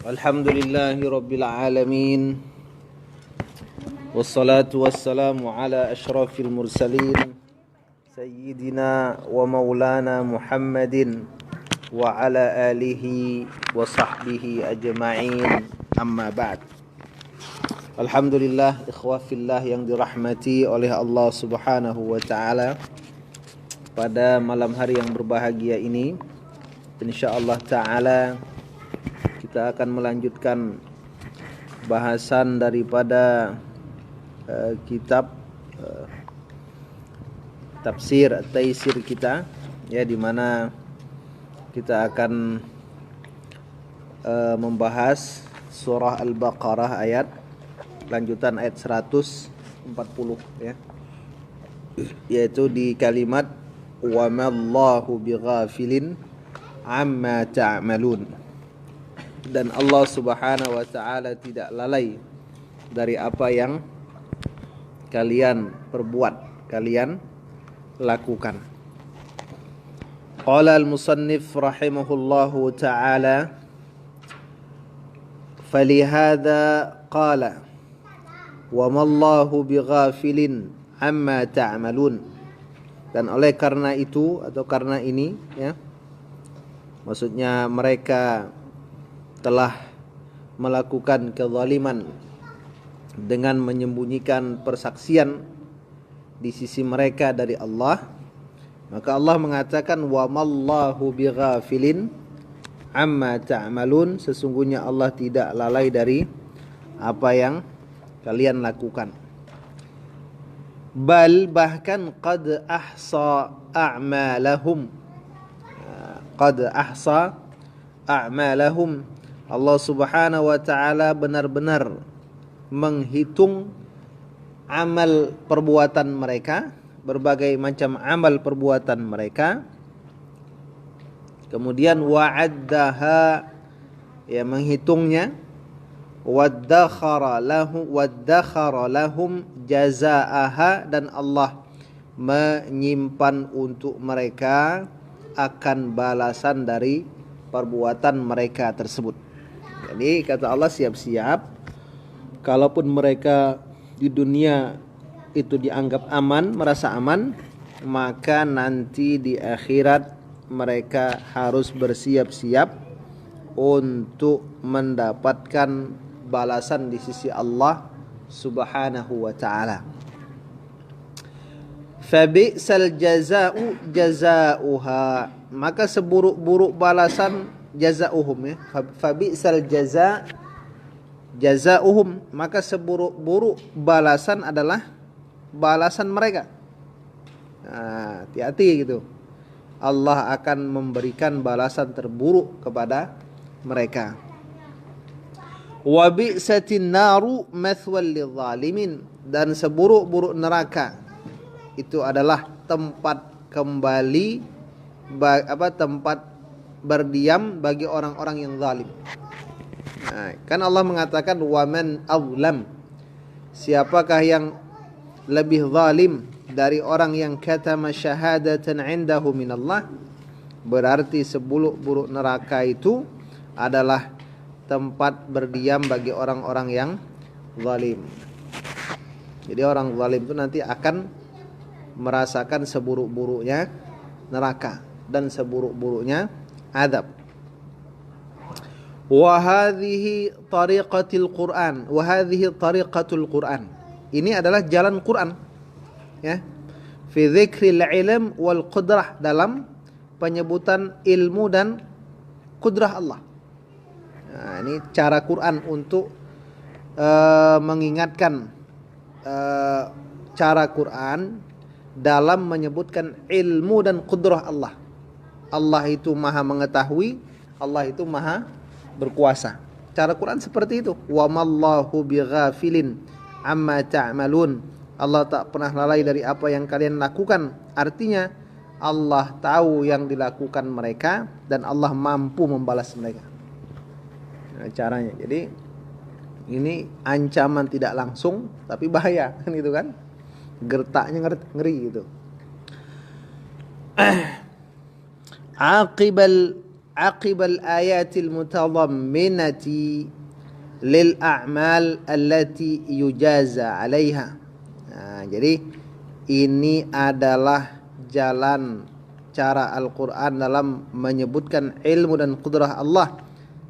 Alhamdulillahi Rabbil Alamin. Wassalatu wassalamu ala ashrafil mursalin Sayyidina wa maulana Muhammadin wa ala alihi wa sahbihi ajma'in. Amma ba'd. Alhamdulillah, ikhwafillah yang dirahmati oleh Allah subhanahu wa ta'ala. Pada malam hari yang berbahagia ini, insyaallah ta'ala kita akan melanjutkan bahasan daripada kitab tafsir Taisir kita, ya, di mana kita akan membahas surah Al-Baqarah lanjutan ayat 140, ya, yaitu di kalimat wa mallahu bighafilin amma ta'malun. Dan Allah subhanahu wa ta'ala tidak lalai dari apa yang kalian perbuat, kalian lakukan. Qala al-musannif rahimahullahu ta'ala, falihada qala wa mallahu bighafilin amma ta'malun. Dan oleh karena itu atau karena ini, ya, maksudnya mereka telah melakukan kezaliman dengan menyembunyikan persaksian di sisi mereka dari Allah, maka Allah mengatakan wa mallahu bighafilin amma ta'malun, sesungguhnya Allah tidak lalai dari apa yang kalian lakukan. Bal bahkan qad ahsa a'malahum, qad ahsa a'malahum, Allah subhanahu wa ta'ala benar-benar menghitung amal perbuatan mereka, berbagai macam amal perbuatan mereka. Kemudian wa'addaha, ya, menghitungnya, waddakhara lahum jazaaha, dan Allah menyimpan untuk mereka akan balasan dari perbuatan mereka tersebut. Jadi kata Allah, siap-siap, kalaupun mereka di dunia itu dianggap aman, merasa aman, maka nanti di akhirat mereka harus bersiap-siap untuk mendapatkan balasan di sisi Allah subhanahu wa ta'ala. Fabi'sal jaza'u jaza'uha, maka seburuk-buruk balasan jaza'uhum, ya. Fabi'sal jaza'uhum, maka seburuk-buruk balasan adalah balasan mereka. Nah, hati-hati gitu. Allah akan memberikan balasan terburuk kepada mereka. Wa bi'satin naru mathwal lidzalimin, dan seburuk-buruk neraka itu adalah tempat kembali, tempat berdiam bagi orang-orang yang zalim. Nah, kan Allah mengatakan wa man azlam, siapakah yang lebih zalim dari orang yang katama syahadatan indahu minallah, berarti seburuk-buruk neraka itu adalah tempat berdiam bagi orang-orang yang zalim. Jadi orang zalim itu nanti akan merasakan seburuk-buruknya neraka dan seburuk-buruknya azab. Wa hadhihi tariqatul Qur'an, wa hadhihi tariqatul Qur'an. Ini adalah jalan Quran, ya. Fi dzikril ilm wal qudrah, dalam penyebutan ilmu dan kudrah Allah. Nah, ini cara Quran untuk mengingatkan cara Quran dalam menyebutkan ilmu dan kudrah Allah. Allah itu maha mengetahui, Allah itu maha berkuasa. Cara Quran seperti itu. Wa mallahu bighafilin amma ta'malun, Allah tak pernah lalai dari apa yang kalian lakukan. Artinya Allah tahu yang dilakukan mereka dan Allah mampu membalas mereka. Nah, caranya. Jadi ini ancaman tidak langsung tapi bahaya, kan gitu kan? Gertaknya ngeri gitu. aqibal ayatil mutadamminati lil a'mal allati yujaza 'alaiha. Nah, jadi ini adalah jalan cara Al-Quran dalam menyebutkan ilmu dan qudrah Allah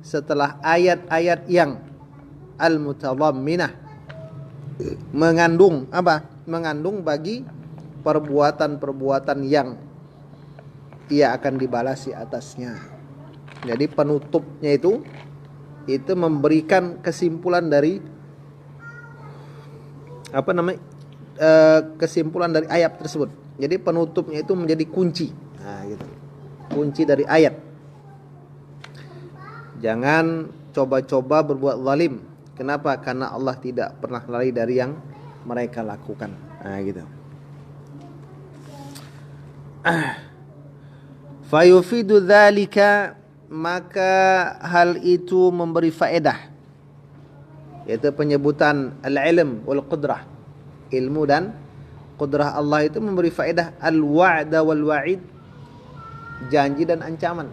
setelah ayat-ayat yang al-mutadamminah, mengandung apa? Mengandung bagi perbuatan-perbuatan yang ia akan dibalasi atasnya. Jadi penutupnya itu memberikan kesimpulan dari kesimpulan dari ayat tersebut. Jadi penutupnya itu menjadi kunci. Nah, gitu. Kunci dari ayat. Jangan coba-coba berbuat zalim. Kenapa? Karena Allah tidak pernah lari dari yang mereka lakukan. Nah, gitu. Fayufidu dzalika, maka hal itu memberi faedah, yaitu penyebutan al-ilm wal qudrah, ilmu dan qudrah Allah itu memberi faedah al-wa'da wal wa'id, janji dan ancaman.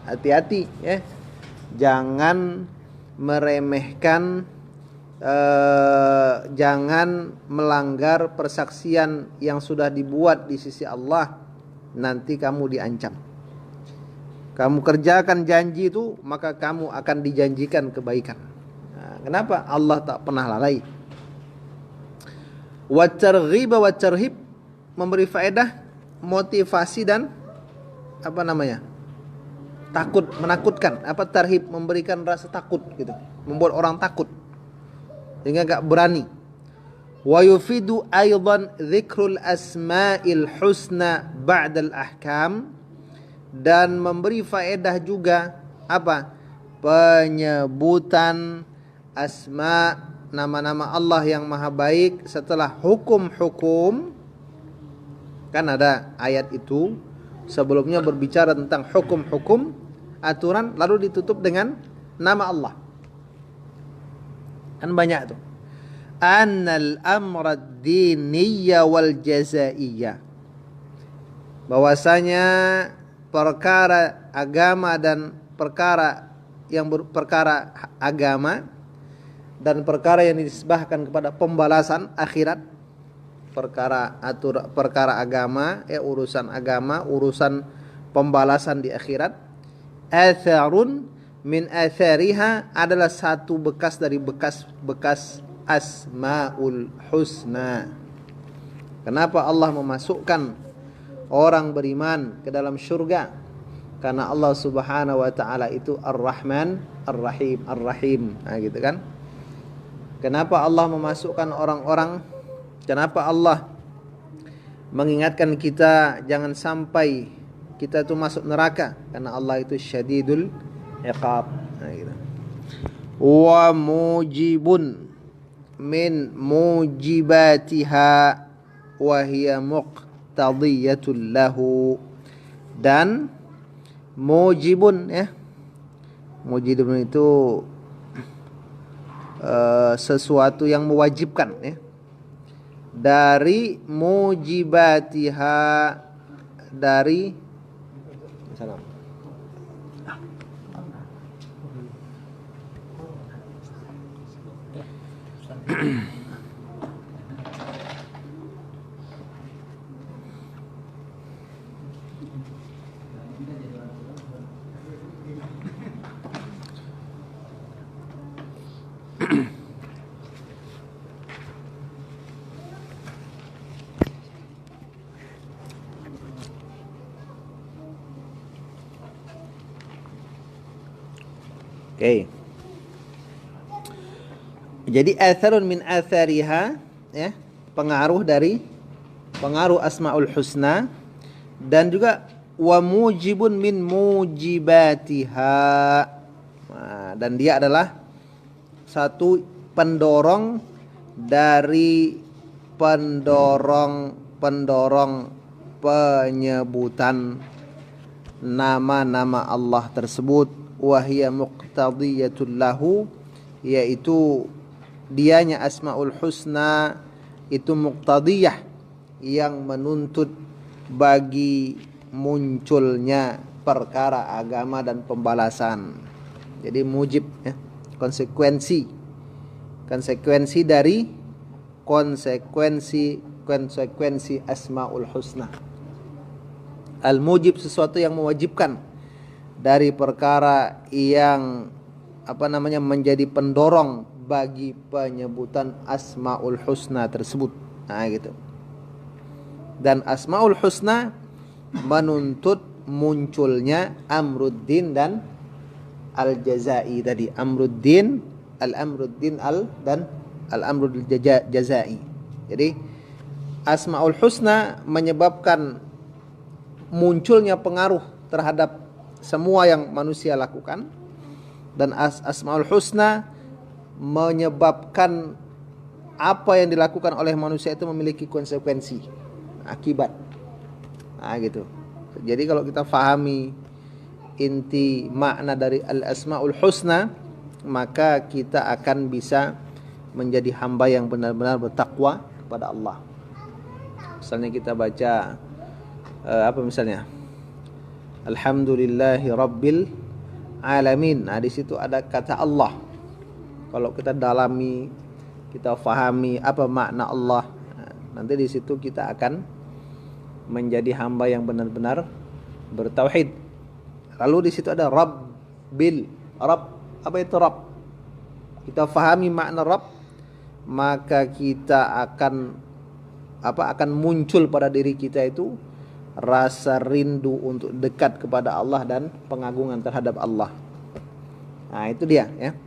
Hati-hati ya, jangan meremehkan, jangan melanggar persaksian yang sudah dibuat di sisi Allah, nanti kamu diancam. Kamu kerjakan janji itu, maka kamu akan dijanjikan kebaikan. Nah, kenapa? Allah tak pernah lalai. Wa targhib wa tarhib, memberi faedah, motivasi dan takut, menakutkan. Tarhib, memberikan rasa takut gitu, membuat orang takut sehingga enggak berani. Wa yufidu aidan dzikrul asma'il husna ba'dal ahkam, dan memberi faedah juga penyebutan asma, nama-nama Allah yang maha baik setelah hukum-hukum. Kan ada ayat itu sebelumnya berbicara tentang hukum-hukum, aturan, lalu ditutup dengan nama Allah. Kan banyak tuh. Annal amra ad-diniyya wal jazaiyya, bahwasanya perkara agama dan perkara agama dan perkara yang dinisbahkan kepada pembalasan akhirat, perkara agama, urusan agama, urusan pembalasan di akhirat. Atharun min athariha, adalah satu bekas dari bekas asmaul husna. Kenapa Allah memasukkan orang beriman ke dalam syurga? Karena Allah Subhanahu wa taala itu Ar-Rahman, Ar-Rahim, Ar-Rahim. Nah, gitu kan? Kenapa Allah memasukkan orang-orang? Kenapa Allah mengingatkan kita jangan sampai kita itu masuk neraka? Karena Allah itu syadidul iqab. Nah, gitu. Wa mujibun min mujibatiha wa hiya muqtadiyatul lahu, dan mujibun ya. Mujibun itu sesuatu yang mewajibkan ya. Dari mujibatiha, dari salam. Oke. Jadi atharun min athariha ya, pengaruh asmaul husna, dan juga wa mujibun min mujibatiha. Nah, dan dia adalah satu pendorong dari pendorong penyebutan nama-nama Allah tersebut. Wahia muqtadiyatul lahu, yaitu dianya asmaul husna itu muqtadiyah, yang menuntut bagi munculnya perkara agama dan pembalasan. Jadi mujib ya, konsekuensi dari konsekuensi Asmaul Husna. Al-mujib sesuatu yang mewajibkan dari perkara yang menjadi pendorong bagi penyebutan Asmaul Husna tersebut. Nah gitu. Dan Asmaul Husna menuntut munculnya Amruddin dan Al-Jazai tadi. Amruddin dan Al-Amrul Jazai. Jadi Asmaul Husna menyebabkan munculnya pengaruh terhadap semua yang manusia lakukan, dan Asmaul Husna menyebabkan apa yang dilakukan oleh manusia itu memiliki konsekuensi, akibat. Nah gitu. Jadi kalau kita fahami inti makna dari Al-Asmaul Husna, maka kita akan bisa menjadi hamba yang benar-benar bertakwa kepada Allah. Misalnya kita baca misalnya Alhamdulillahi Rabbil Alamin. Nah di situ ada kata Allah. Kalau kita dalami, kita fahami apa makna Allah, nanti di situ kita akan menjadi hamba yang benar-benar bertauhid. Lalu di situ ada Rabbil. Rabb, apa itu Rabb? Kita fahami makna Rabb, maka kita akan muncul pada diri kita itu rasa rindu untuk dekat kepada Allah dan pengagungan terhadap Allah. Nah itu dia ya.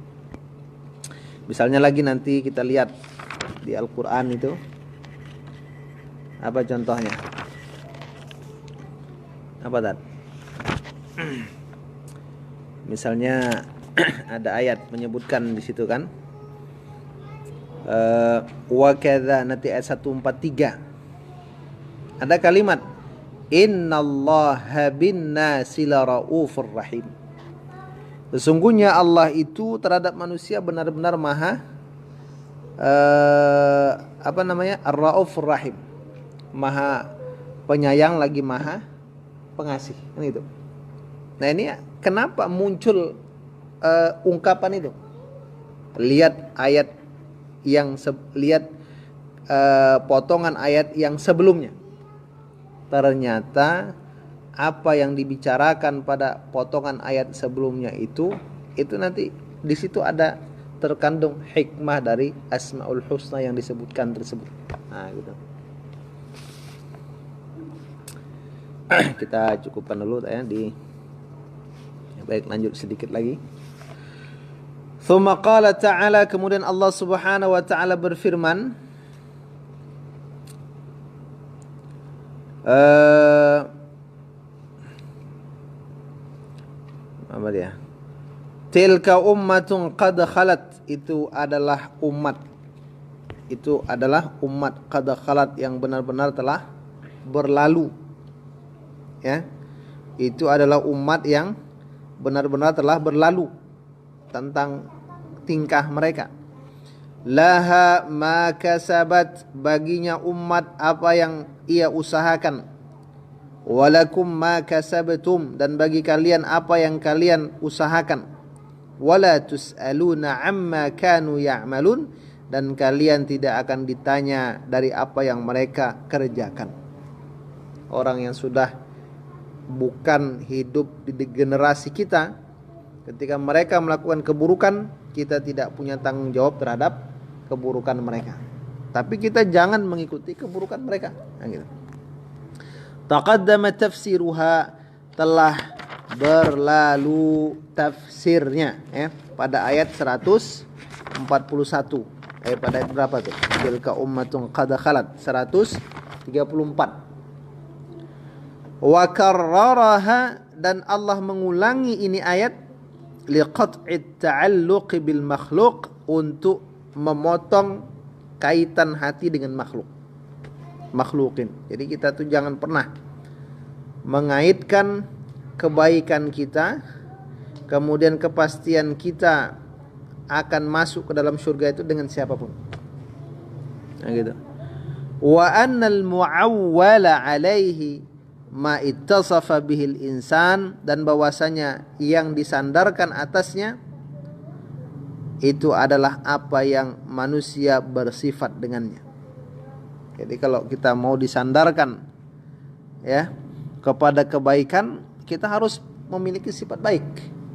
Misalnya lagi nanti kita lihat di Al-Quran itu, apa contohnya? Apa Tad? Misalnya ada ayat menyebutkan di situ kan, wa kadza, nanti ayat 143 ada kalimat innallaha bin-nasi laraufur rahim. Sesungguhnya Allah itu terhadap manusia benar-benar maha Ar-Raufur Rahim, maha penyayang lagi maha pengasih. Kan itu. Nah ini kenapa muncul ungkapan itu? Lihat ayat potongan ayat yang sebelumnya. Ternyata apa yang dibicarakan pada potongan ayat sebelumnya itu nanti di situ ada terkandung hikmah dari Asmaul Husna yang disebutkan tersebut. Nah gitu. Kita cukupkan dulu ya baik, lanjut sedikit lagi. Tsumma qala ta'ala, kemudian Allah Subhanahu wa taala berfirman, apa dia? Tilka ummatun qad khalat, itu adalah umat qad khalat yang benar-benar telah berlalu. Ya. Itu adalah umat yang benar-benar telah berlalu tentang tingkah mereka. Laha ma kasabat, baginya umat apa yang ia usahakan. Walakum ma kasabtum, dan bagi kalian apa yang kalian usahakan. Wala tus'aluna amma kanu ya'malun, dan kalian tidak akan ditanya dari apa yang mereka kerjakan. Orang yang sudah bukan hidup di generasi kita, ketika mereka melakukan keburukan, kita tidak punya tanggung jawab terhadap keburukan mereka. Tapi kita jangan mengikuti keburukan mereka. Nah, gitu. Taqaddama tafsiruha, telah berlalu tafsirnya ya, pada ayat 141. Pada ayat berapa tuh? Tilka ummatun qad khalat, 134. Wa karraraha, dan Allah mengulangi ini ayat liqat'it ta'alluqi bil makhluq, untuk memotong kaitan hati dengan makhlukin. Jadi kita tuh jangan pernah mengaitkan kebaikan kita, kemudian kepastian kita akan masuk ke dalam surga itu dengan siapapun. Nah gitu. Wa annal mu'awwala alaihi, ma ittasafa bihil insan, dan bahwasanya yang disandarkan atasnya itu adalah apa yang manusia bersifat dengannya. Jadi kalau kita mau disandarkan ya kepada kebaikan, kita harus memiliki sifat baik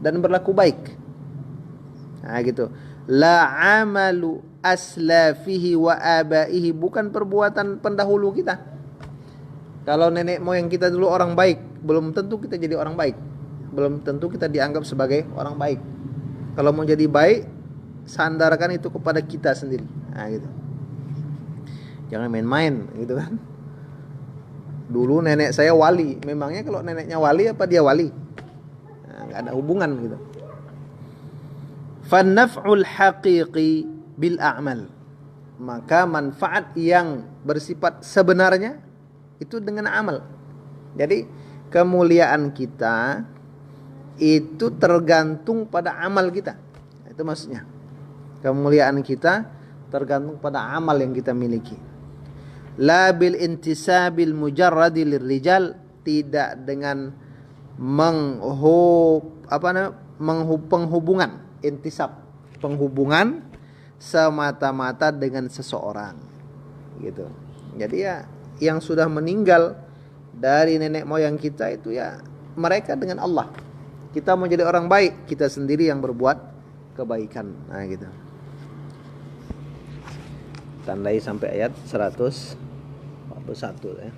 dan berlaku baik. Nah gitu. La amalu aslafihi wa abaihi, bukan perbuatan pendahulu kita. Kalau nenek moyang kita dulu orang baik, belum tentu kita jadi orang baik. Belum tentu kita dianggap sebagai orang baik. Kalau mau jadi baik, sandarkan itu kepada kita sendiri. Nah gitu. Jangan main-main gitu kan. Dulu nenek saya wali. Memangnya kalau neneknya wali apa dia wali? Nah, gak ada hubungan gitu. Fannaf'ul haqiqi bil a'mal, maka manfaat yang bersifat sebenarnya itu dengan amal. Jadi kemuliaan kita itu tergantung pada amal kita. Itu maksudnya. Kemuliaan kita tergantung pada amal yang kita miliki. La bil intisabil mujarradi lirrijal, tidak dengan penghubungan, intisab, penghubungan semata-mata dengan seseorang gitu. Jadi ya yang sudah meninggal dari nenek moyang kita itu ya mereka dengan Allah. Kita mau jadi orang baik, kita sendiri yang berbuat kebaikan. Nah gitu. Tandai sampai ayat 141 ya.